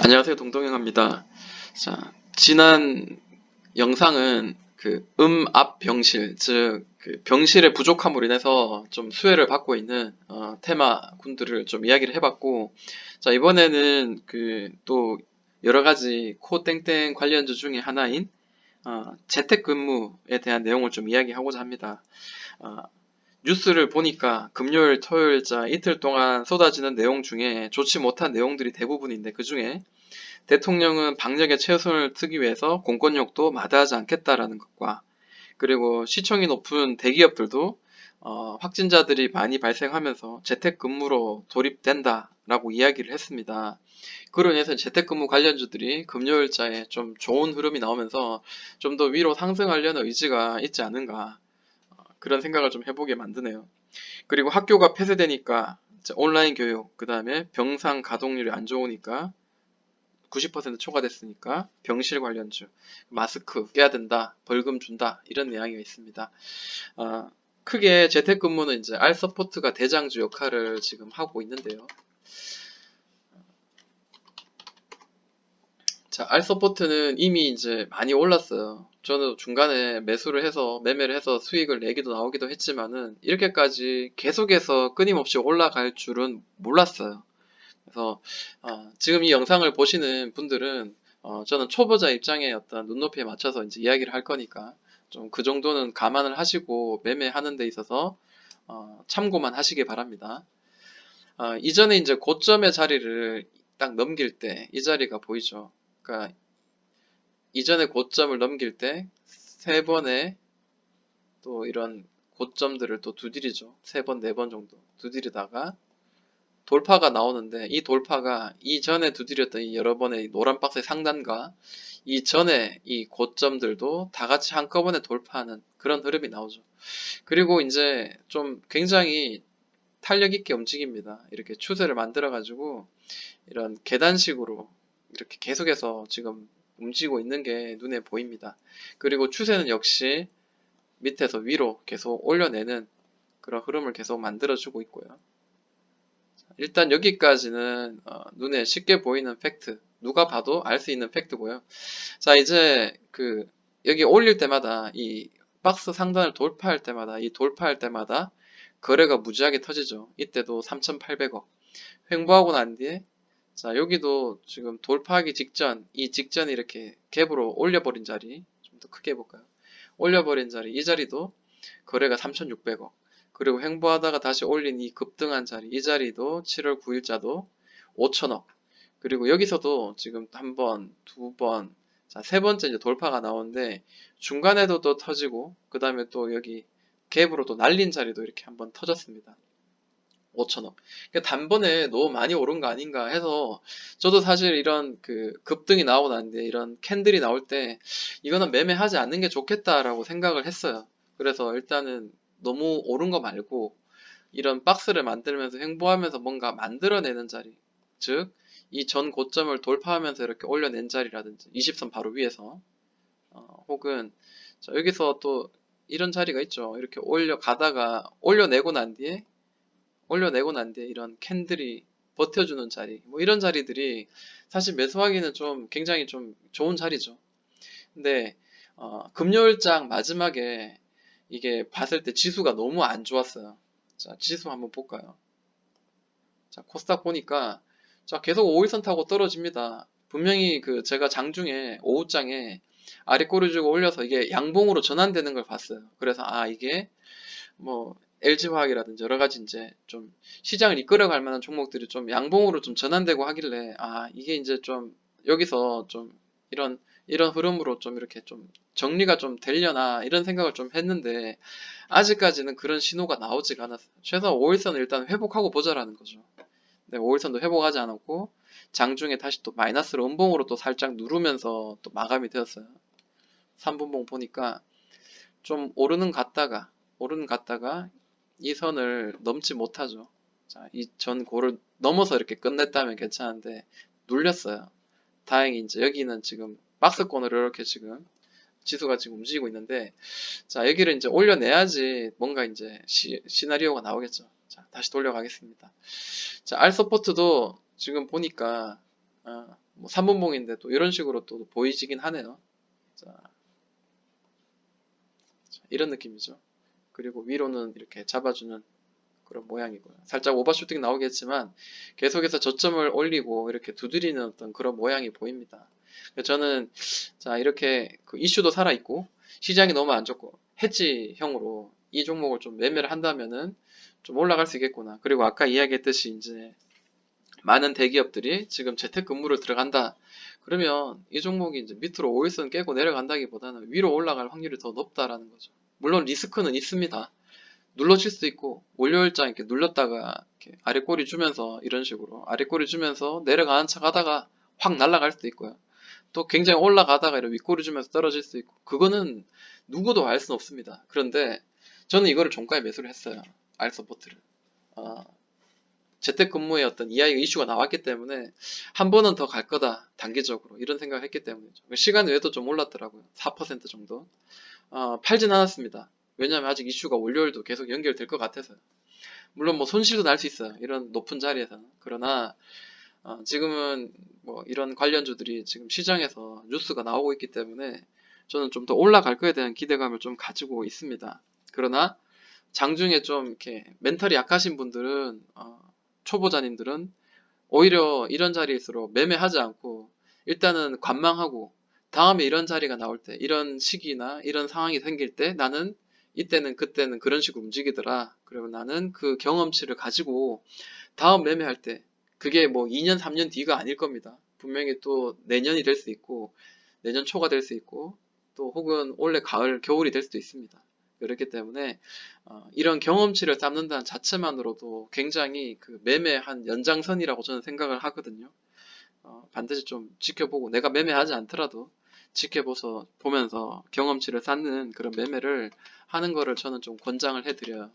안녕하세요. 동동영입니다. 자, 지난 영상은 앞 병실, 즉, 병실의 부족함으로 인해서 좀 수혜를 받고 있는, 테마 군들을 좀 이야기를 해봤고, 자, 이번에는 또 여러 가지 코땡땡 관련주 중에 하나인, 재택근무에 대한 내용을 좀 이야기하고자 합니다. 어, 뉴스를 보니까 금요일, 토요일자 이틀 동안 쏟아지는 내용 중에 좋지 못한 내용들이 대부분인데 그 중에 대통령은 방역에 최선을 쓰기 위해서 공권력도 마다하지 않겠다라는 것과 그리고 시청이 높은 대기업들도 확진자들이 많이 발생하면서 재택근무로 돌입된다라고 이야기를 했습니다. 그로 인해서 재택근무 관련주들이 금요일자에 좀 좋은 흐름이 나오면서 좀 더 위로 상승하려는 의지가 있지 않은가 그런 생각을 좀 해보게 만드네요. 그리고 학교가 폐쇄되니까 이제 온라인 교육, 그 다음에 병상 가동률이 안 좋으니까 90% 초과됐으니까 병실 관련주, 마스크 껴야 된다, 벌금 준다 이런 내용이 있습니다. 크게 재택근무는 이제 알서포트가 대장주 역할을 지금 하고 있는데요. 자, 알서포트는 이미 이제 많이 올랐어요. 저는 중간에 매매를 해서 수익을 내기도 나오기도 했지만은 이렇게까지 계속해서 끊임없이 올라갈 줄은 몰랐어요. 그래서 지금 이 영상을 보시는 분들은 저는 초보자 입장의 어떤 눈높이에 맞춰서 이제 이야기를 할 거니까 좀 그 정도는 감안을 하시고 매매하는 데 있어서 참고만 하시기 바랍니다. 이전에 이제 고점의 자리를 딱 넘길 때 이 자리가 보이죠. 그러니까 이전에 고점을 넘길 때 세 번의 또 이런 고점들을 또 두드리죠. 세 번, 네 번 정도 두드리다가 돌파가 나오는데 이 돌파가 이전에 두드렸던 이 여러 번의 노란 박스의 상단과 이전에 이 고점들도 다 같이 한꺼번에 돌파하는 그런 흐름이 나오죠. 그리고 이제 좀 굉장히 탄력 있게 움직입니다. 이렇게 추세를 만들어 가지고 이런 계단식으로 이렇게 계속해서 지금 움직이고 있는 게 눈에 보입니다. 그리고 추세는 역시 밑에서 위로 계속 올려내는 그런 흐름을 계속 만들어주고 있고요. 일단 여기까지는 눈에 쉽게 보이는 팩트, 누가 봐도 알 수 있는 팩트고요. 자, 이제 여기 올릴 때마다 이 박스 상단을 돌파할 때마다 이 돌파할 때마다 거래가 무지하게 터지죠. 이때도 3,800억. 횡보하고 난 뒤에 자, 여기도 지금 돌파하기 직전, 이 직전에 이렇게 갭으로 올려버린 자리, 좀 더 크게 해볼까요? 올려버린 자리, 이 자리도 거래가 3,600억. 그리고 횡보하다가 다시 올린 이 급등한 자리, 이 자리도 7월 9일자도 5천억. 그리고 여기서도 지금 한 번, 두 번, 자, 세 번째 이제 돌파가 나오는데 중간에도 또 터지고, 그 다음에 또 여기 갭으로 또 날린 자리도 이렇게 한번 터졌습니다. 5천억. 그러니까 단번에 너무 많이 오른 거 아닌가 해서 저도 사실 이런 급등이 나오고 난 뒤에 이런 캔들이 나올 때 이거는 매매하지 않는 게 좋겠다라고 생각을 했어요. 그래서 일단은 너무 오른 거 말고 이런 박스를 만들면서 횡보하면서 뭔가 만들어내는 자리, 즉 이 전 고점을 돌파하면서 이렇게 올려낸 자리라든지 20선 바로 위에서 혹은 자, 여기서 또 이런 자리가 있죠. 이렇게 올려내고 난 뒤에 이런 캔들이 버텨주는 자리, 뭐 이런 자리들이 사실 매수하기는 좀 굉장히 좀 좋은 자리죠. 근데 금요일장 마지막에 이게 봤을 때 지수가 너무 안 좋았어요. 자, 지수 한번 볼까요? 자, 코스닥 보니까 자, 계속 5일선 타고 떨어집니다. 분명히 제가 장중에 오후장에 아래 꼬리 주고 올려서 이게 양봉으로 전환되는 걸 봤어요. 그래서 이게 뭐 LG화학이라든지 여러 가지 이제 좀 시장을 이끌어갈 만한 종목들이 좀 양봉으로 좀 전환되고 하길래 이게 이제 좀 여기서 좀 이런 흐름으로 좀 이렇게 좀 정리가 좀 되려나 이런 생각을 좀 했는데 아직까지는 그런 신호가 나오지가 않았어요. 최소 5일선을 일단 회복하고 보자라는 거죠. 네, 5일선도 회복하지 않았고 장중에 다시 또 마이너스로 음봉으로 또 살짝 누르면서 또 마감이 되었어요. 3분봉 보니까 좀 오르는 갔다가 이 선을 넘지 못하죠. 자, 이 전 고를 넘어서 이렇게 끝냈다면 괜찮은데 눌렸어요. 다행히 이제 여기는 지금 박스권으로 이렇게 지금 지수가 지금 움직이고 있는데 자, 여기를 이제 올려내야지 뭔가 이제 시나리오가 나오겠죠. 자, 다시 돌려가겠습니다. 자, R 서포트도 지금 보니까 뭐 3분봉인데 또 이런 식으로 또 보이지긴 하네요. 자, 이런 느낌이죠. 그리고 위로는 이렇게 잡아주는 그런 모양이고요. 살짝 오버슈팅 나오겠지만 계속해서 저점을 올리고 이렇게 두드리는 어떤 그런 모양이 보입니다. 저는 자 이렇게 그 이슈도 살아있고 시장이 너무 안 좋고 해지형으로 이 종목을 좀 매매를 한다면은 좀 올라갈 수 있겠구나. 그리고 아까 이야기했듯이 이제 많은 대기업들이 지금 재택근무를 들어간다. 그러면 이 종목이 이제 밑으로 5일선 깨고 내려간다기보다는 위로 올라갈 확률이 더 높다라는 거죠. 물론 리스크는 있습니다. 눌러칠 수도 있고 월요일장 이렇게 눌렀다가 이렇게 아래 꼬리 주면서 이런 식으로 아래 꼬리 주면서 내려가는 척 하다가 확 날아갈 수도 있고요. 또 굉장히 올라가다가 이런 윗꼬리 주면서 떨어질 수 있고 그거는 누구도 알 수는 없습니다. 그런데 저는 이거를 종가에 매수를 했어요. R 서포트를. 재택근무의 어떤 이야기가 이슈가 나왔기 때문에 한 번은 더 갈 거다 단기적으로 이런 생각을 했기 때문이죠. 시간 외에도 좀 올랐더라고요. 4% 정도. 팔진 않았습니다. 왜냐하면 아직 이슈가 월요일도 계속 연결될 것 같아서요. 물론 뭐 손실도 날 수 있어요. 이런 높은 자리에서는. 그러나 지금은 뭐 이런 관련주들이 지금 시장에서 뉴스가 나오고 있기 때문에 저는 좀 더 올라갈 거에 대한 기대감을 좀 가지고 있습니다. 그러나 장중에 좀 이렇게 멘탈이 약하신 분들은 초보자님들은 오히려 이런 자리일수록 매매하지 않고 일단은 관망하고 다음에 이런 자리가 나올 때 이런 시기나 이런 상황이 생길 때 나는 이때는 그때는 그런 식으로 움직이더라. 그러면 나는 그 경험치를 가지고 다음 매매할 때 그게 뭐 2년 3년 뒤가 아닐 겁니다. 분명히 또 내년이 될 수 있고 내년 초가 될 수 있고 또 혹은 올해 가을 겨울이 될 수도 있습니다. 그렇기 때문에 이런 경험치를 쌓는다는 자체만으로도 굉장히 그 매매한 연장선이라고 저는 생각을 하거든요. 반드시 좀 지켜보고 내가 매매하지 않더라도 지켜보서 보면서 경험치를 쌓는 그런 매매를 하는 거를 저는 좀 권장을 해드려요.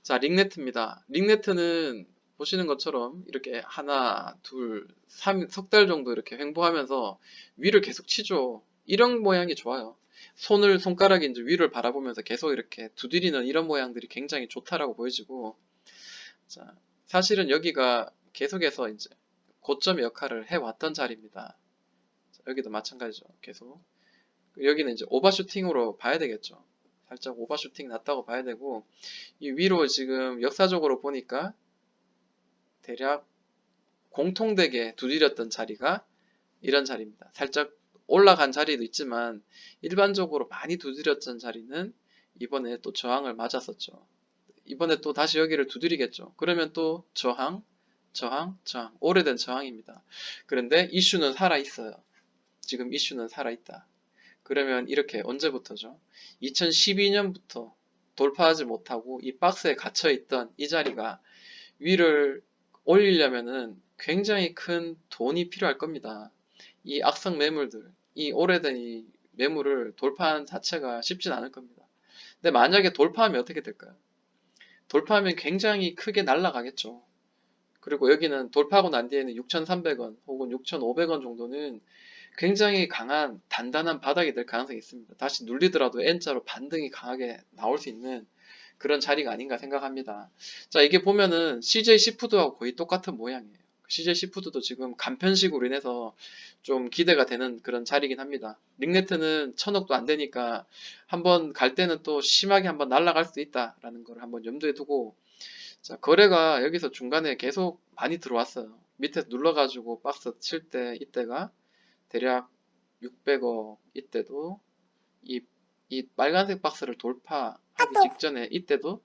자, 링네트입니다. 링네트는 보시는 것처럼 이렇게 하나, 둘, 석 달 정도 이렇게 횡보하면서 위를 계속 치죠. 이런 모양이 좋아요. 손가락이 이제 위를 바라보면서 계속 이렇게 두드리는 이런 모양들이 굉장히 좋다라고 보여지고, 자, 사실은 여기가 계속해서 이제 고점의 역할을 해왔던 자리입니다. 자, 여기도 마찬가지죠. 계속. 여기는 이제 오버슈팅으로 봐야 되겠죠. 살짝 오버슈팅 났다고 봐야 되고, 이 위로 지금 역사적으로 보니까 대략 공통되게 두드렸던 자리가 이런 자리입니다. 살짝 올라간 자리도 있지만 일반적으로 많이 두드렸던 자리는 이번에 또 저항을 맞았었죠. 이번에 또 다시 여기를 두드리겠죠. 그러면 또 저항, 저항, 저항. 오래된 저항입니다. 그런데 이슈는 살아있어요. 지금 이슈는 살아있다. 그러면 이렇게 언제부터죠? 2012년부터 돌파하지 못하고 이 박스에 갇혀있던 이 자리가 위를 올리려면은 굉장히 큰 돈이 필요할 겁니다. 이 악성 매물들, 이 오래된 이 매물을 돌파하는 자체가 쉽진 않을 겁니다. 근데 만약에 돌파하면 어떻게 될까요? 돌파하면 굉장히 크게 날아가겠죠. 그리고 여기는 돌파하고 난 뒤에는 6,300원 혹은 6,500원 정도는 굉장히 강한 단단한 바닥이 될 가능성이 있습니다. 다시 눌리더라도 N자로 반등이 강하게 나올 수 있는 그런 자리가 아닌가 생각합니다. 자, 이게 보면은 CJ 시푸드하고 거의 똑같은 모양이에요. CJ 시푸드도 지금 간편식으로 인해서 좀 기대가 되는 그런 자리긴 합니다. 링네트는 1,000억도 안 되니까 한번 갈 때는 또 심하게 한번 날아갈 수 있다라는 걸 한번 염두에 두고, 자, 거래가 여기서 중간에 계속 많이 들어왔어요. 밑에서 눌러가지고 박스 칠 때 이때가 대략 600억, 이때도 이 빨간색 박스를 돌파하기 직전에 이때도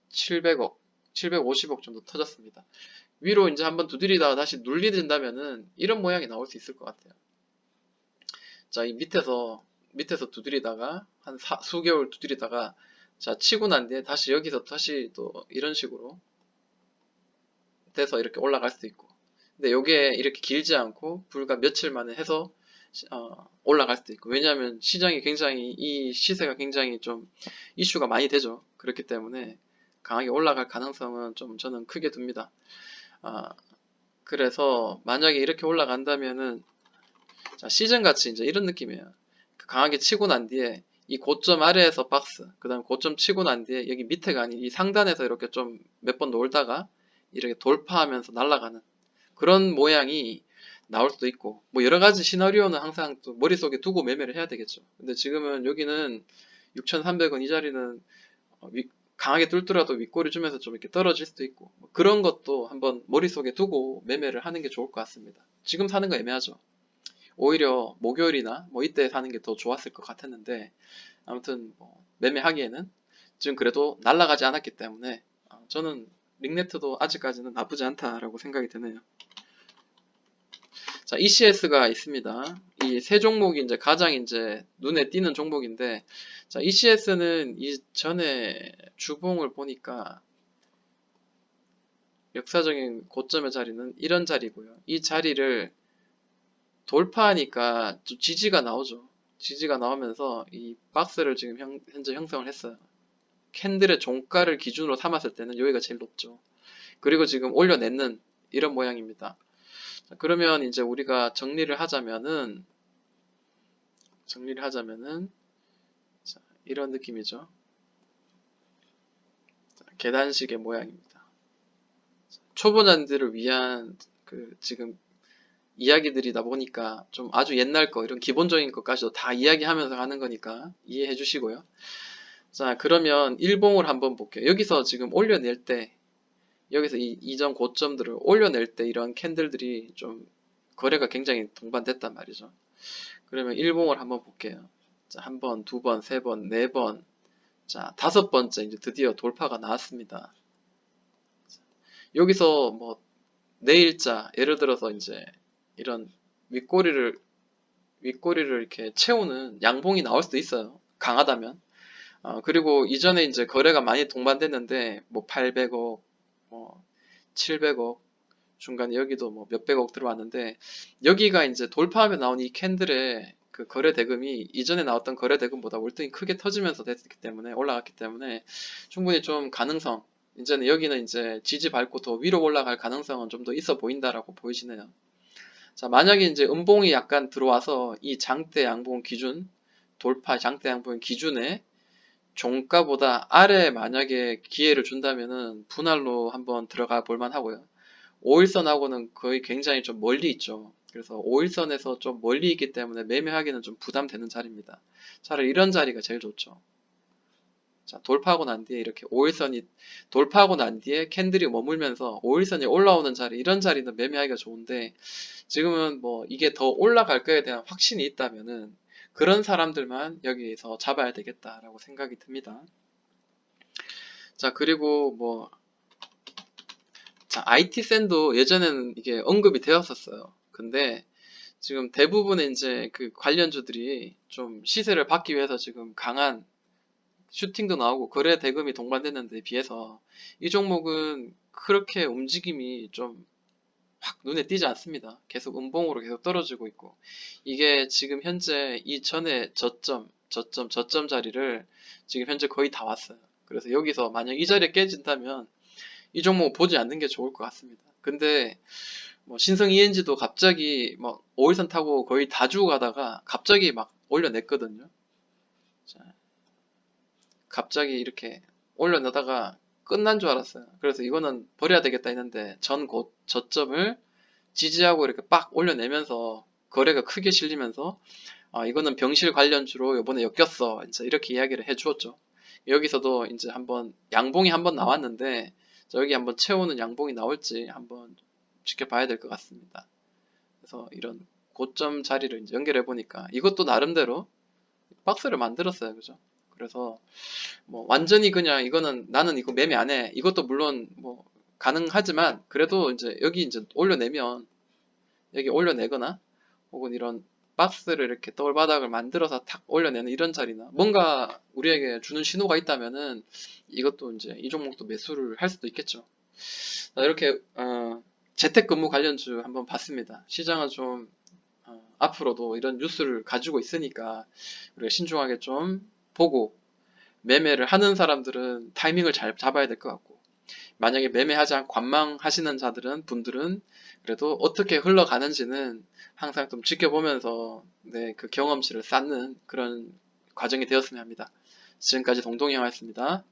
700억, 750억 정도 터졌습니다. 위로 이제 한번 두드리다가 다시 눌리된다면은 이런 모양이 나올 수 있을 것 같아요. 자, 이 밑에서 두드리다가 한 수개월 두드리다가 자, 치고 난 뒤에 다시 여기서 다시 또 이런 식으로 돼서 이렇게 올라갈 수도 있고. 근데 요게 이렇게 길지 않고 불과 며칠 만에 해서 올라갈 수도 있고. 왜냐하면 시장이 굉장히 이 시세가 굉장히 좀 이슈가 많이 되죠. 그렇기 때문에 강하게 올라갈 가능성은 좀 저는 크게 둡니다. 그래서 만약에 이렇게 올라간다면은 자, 시즌 같이 이제 이런 느낌이에요. 강하게 치고 난 뒤에 이 고점 아래에서 박스, 그 다음 고점 치고 난 뒤에 여기 밑에가 아닌 이 상단에서 이렇게 좀 몇 번 놀다가 이렇게 돌파하면서 날아가는 그런 모양이 나올 수도 있고, 뭐 여러 가지 시나리오는 항상 또 머릿속에 두고 매매를 해야 되겠죠. 근데 지금은 여기는 6,300원 이 자리는 강하게 뚫더라도 윗꼬리 주면서 좀 이렇게 떨어질 수도 있고, 뭐 그런 것도 한번 머릿속에 두고 매매를 하는 게 좋을 것 같습니다. 지금 사는 거 애매하죠. 오히려 목요일이나 뭐 이때 사는 게 더 좋았을 것 같았는데, 아무튼 뭐 매매하기에는 지금 그래도 날아가지 않았기 때문에 저는 링네트도 아직까지는 나쁘지 않다라고 생각이 드네요. 자, ECS가 있습니다. 이 세 종목이 이제 가장 이제 눈에 띄는 종목인데, 자, ECS는 이전에 주봉을 보니까 역사적인 고점의 자리는 이런 자리고요. 이 자리를 돌파하니까 좀 지지가 나오죠. 지지가 나오면서 이 박스를 지금 현재 형성을 했어요. 캔들의 종가를 기준으로 삼았을 때는 여기가 제일 높죠. 그리고 지금 올려내는 이런 모양입니다. 자, 그러면 이제 우리가 정리를 하자면은 자, 이런 느낌이죠. 자, 계단식의 모양입니다. 초보자들을 위한 그 지금 이야기들이다 보니까 좀 아주 옛날 거 이런 기본적인 것까지도 다 이야기하면서 하는 거니까 이해해 주시고요. 자, 그러면 일봉을 한번 볼게요. 여기서 지금 올려낼 때 여기서 이 이전 고점들을 올려낼 때 이런 캔들들이 좀 거래가 굉장히 동반됐단 말이죠. 그러면 일봉을 한번 볼게요. 자, 한 번, 두 번, 세 번, 네 번. 자, 다섯 번째 이제 드디어 돌파가 나왔습니다. 여기서 뭐 내일자 예를 들어서 이제 이런 윗꼬리를 이렇게 채우는 양봉이 나올 수도 있어요. 강하다면. 그리고 이전에 이제 거래가 많이 동반됐는데 뭐 800억, 뭐 700억 중간에 여기도 뭐 몇백억 들어왔는데 여기가 이제 돌파하면 나온 이 캔들의 그 거래 대금이 이전에 나왔던 거래 대금보다 월등히 크게 터지면서 됐기 때문에 올라갔기 때문에 충분히 좀 가능성 이제는 여기는 이제 지지 밟고 더 위로 올라갈 가능성은 좀 더 있어 보인다라고 보이시네요. 자, 만약에 이제 음봉이 약간 들어와서 이 장대 양봉 기준 돌파 장대 양봉 기준에 종가보다 아래 만약에 기회를 준다면은 분할로 한번 들어가 볼만 하고요. 5일선하고는 거의 굉장히 좀 멀리 있죠. 그래서 5일선에서 좀 멀리 있기 때문에 매매하기는 좀 부담되는 자리입니다. 차라리 이런 자리가 제일 좋죠. 자, 돌파하고 난 뒤에 이렇게 5일선이 돌파하고 난 뒤에 캔들이 머물면서 5일선이 올라오는 자리 이런 자리는 매매하기가 좋은데 지금은 뭐 이게 더 올라갈 거에 대한 확신이 있다면은 그런 사람들만 여기서 잡아야 되겠다라고 생각이 듭니다. 자, 그리고 뭐 자, IT센도 예전에는 이게 언급이 되었었어요. 근데 지금 대부분의 이제 그 관련주들이 좀 시세를 받기 위해서 지금 강한 슈팅도 나오고 거래 대금이 동반됐는데 비해서 이 종목은 그렇게 움직임이 좀 확 눈에 띄지 않습니다. 계속 음봉으로 계속 떨어지고 있고 이게 지금 현재 이전에 저점 자리를 지금 현재 거의 다 왔어요. 그래서 여기서 만약 이 자리에 깨진다면 이 종목 보지 않는 게 좋을 것 같습니다. 근데 뭐 신성 ENG도 갑자기 막 5일선 타고 거의 다 주고 가다가 갑자기 막 올려냈거든요. 자, 갑자기 이렇게 올려내다가 끝난 줄 알았어요. 그래서 이거는 버려야 되겠다 했는데 저점을 지지하고 이렇게 빡 올려내면서 거래가 크게 실리면서 이거는 병실 관련주로 이번에 엮였어. 이제 이렇게 이야기를 해 주었죠. 여기서도 이제 한번 양봉이 한번 나왔는데 여기 한번 채우는 양봉이 나올지 한번 지켜봐야 될 것 같습니다. 그래서 이런 고점 자리를 이제 연결해 보니까 이것도 나름대로 박스를 만들었어요. 그죠? 그래서 뭐 완전히 그냥 이거는 나는 이거 매매 안 해. 이것도 물론 뭐 가능하지만 그래도 이제 여기 이제 올려내면 여기 올려내거나 혹은 이런 박스를 이렇게 더블바닥을 만들어서 탁 올려내는 이런 자리나 뭔가 우리에게 주는 신호가 있다면은 이것도 이제 이 종목도 매수를 할 수도 있겠죠. 자, 이렇게 재택근무 관련주 한번 봤습니다. 시장은 좀 앞으로도 이런 뉴스를 가지고 있으니까 우리가 신중하게 좀 보고 매매를 하는 사람들은 타이밍을 잘 잡아야 될 것 같고 만약에 매매하지 않고 관망하시는 분들은 그래도 어떻게 흘러가는지는 항상 좀 지켜보면서 그 경험치를 쌓는 그런 과정이 되었으면 합니다. 지금까지 동동이 형이었습니다.